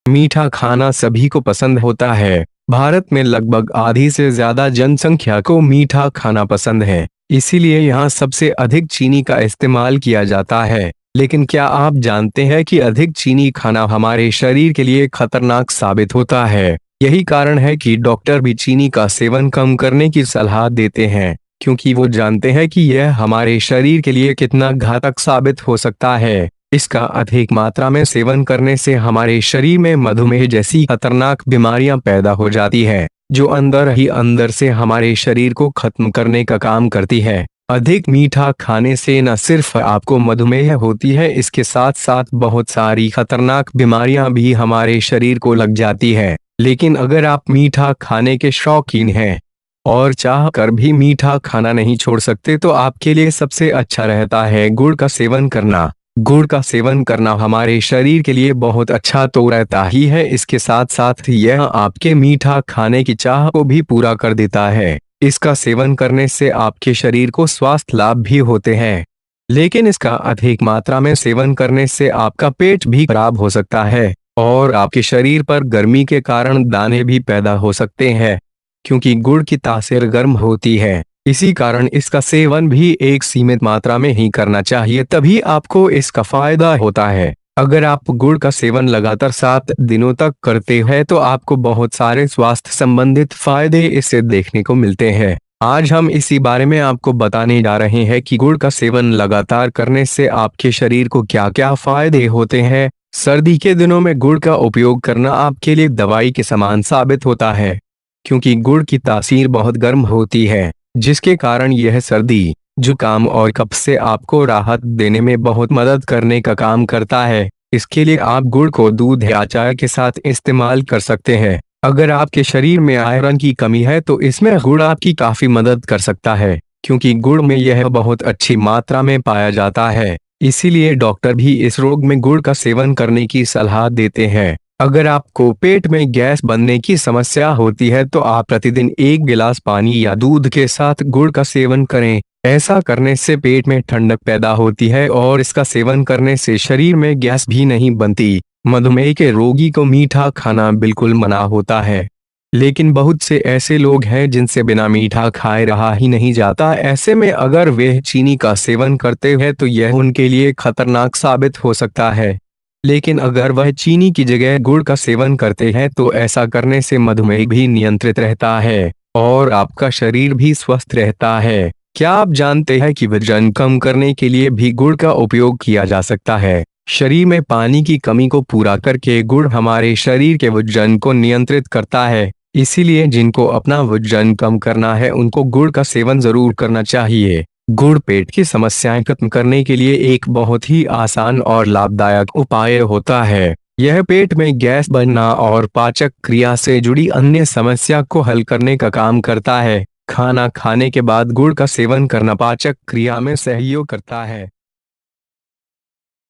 मीठा खाना सभी को पसंद होता है। भारत में लगभग आधी से ज्यादा जनसंख्या को मीठा खाना पसंद है, इसीलिए यहाँ सबसे अधिक चीनी का इस्तेमाल किया जाता है। लेकिन क्या आप जानते हैं कि अधिक चीनी खाना हमारे शरीर के लिए खतरनाक साबित होता है? यही कारण है कि डॉक्टर भी चीनी का सेवन कम करने की सलाह देते हैं, क्योंकि वो जानते हैं कि यह हमारे शरीर के लिए कितना घातक साबित हो सकता है। इसका अधिक मात्रा में सेवन करने से हमारे शरीर में मधुमेह जैसी खतरनाक बीमारियां पैदा हो जाती है, जो अंदर ही अंदर से हमारे शरीर को खत्म करने का काम करती है। अधिक मीठा खाने से न सिर्फ आपको मधुमेह होती है, इसके साथ साथ बहुत सारी खतरनाक बीमारियां भी हमारे शरीर को लग जाती है। लेकिन अगर आप मीठा खाने के शौकीन हैं और चाह कर भी मीठा खाना नहीं छोड़ सकते, तो आपके लिए सबसे अच्छा रहता है गुड़ का सेवन करना। गुड़ का सेवन करना हमारे शरीर के लिए बहुत अच्छा तो रहता ही है, इसके साथ साथ यह आपके मीठा खाने की चाह को भी पूरा कर देता है। इसका सेवन करने से आपके शरीर को स्वास्थ्य लाभ भी होते हैं, लेकिन इसका अधिक मात्रा में सेवन करने से आपका पेट भी खराब हो सकता है और आपके शरीर पर गर्मी के कारण दाने भी पैदा हो सकते हैं, क्योंकि गुड़ की तासीर गर्म होती है। इसी कारण इसका सेवन भी एक सीमित मात्रा में ही करना चाहिए, तभी आपको इसका फायदा होता है। अगर आप गुड़ का सेवन लगातार 7 दिनों तक करते हैं तो आपको बहुत सारे स्वास्थ्य संबंधित फायदे इससे देखने को मिलते हैं। आज हम इसी बारे में आपको बताने जा रहे हैं कि गुड़ का सेवन लगातार करने से आपके शरीर को क्या क्या फायदे होते हैं। सर्दी के दिनों में गुड़ का उपयोग करना आपके लिए दवाई के समान साबित होता है, क्योंकि गुड़ की तासीर बहुत गर्म होती है, जिसके कारण यह सर्दी, जुकाम और कफ से आपको राहत देने में बहुत मदद करने का काम करता है। इसके लिए आप गुड़ को दूध या चाय के साथ इस्तेमाल कर सकते हैं। अगर आपके शरीर में आयरन की कमी है तो इसमें गुड़ आपकी काफी मदद कर सकता है, क्योंकि गुड़ में यह बहुत अच्छी मात्रा में पाया जाता है। इसीलिए डॉक्टर भी इस रोग में गुड़ का सेवन करने की सलाह देते हैं। अगर आपको पेट में गैस बनने की समस्या होती है तो आप प्रतिदिन 1 गिलास पानी या दूध के साथ गुड़ का सेवन करें। ऐसा करने से पेट में ठंडक पैदा होती है और इसका सेवन करने से शरीर में गैस भी नहीं बनती। मधुमेह के रोगी को मीठा खाना बिल्कुल मना होता है, लेकिन बहुत से ऐसे लोग हैं जिनसे बिना मीठा खाए रहा ही नहीं जाता। ऐसे में अगर वे चीनी का सेवन करते हैं तो यह उनके लिए खतरनाक साबित हो सकता है। लेकिन अगर वह चीनी की जगह गुड़ का सेवन करते हैं तो ऐसा करने से मधुमेह भी नियंत्रित रहता है और आपका शरीर भी स्वस्थ रहता है। क्या आप जानते हैं कि वजन कम करने के लिए भी गुड़ का उपयोग किया जा सकता है? शरीर में पानी की कमी को पूरा करके गुड़ हमारे शरीर के वजन को नियंत्रित करता है। इसीलिए जिनको अपना वजन कम करना है उनको गुड़ का सेवन जरूर करना चाहिए। गुड़ पेट की समस्याएं खत्म करने के लिए एक बहुत ही आसान और लाभदायक उपाय होता है। यह पेट में गैस बनना और पाचक क्रिया से जुड़ी अन्य समस्या को हल करने का काम करता है। खाना खाने के बाद गुड़ का सेवन करना पाचक क्रिया में सहयोग करता है।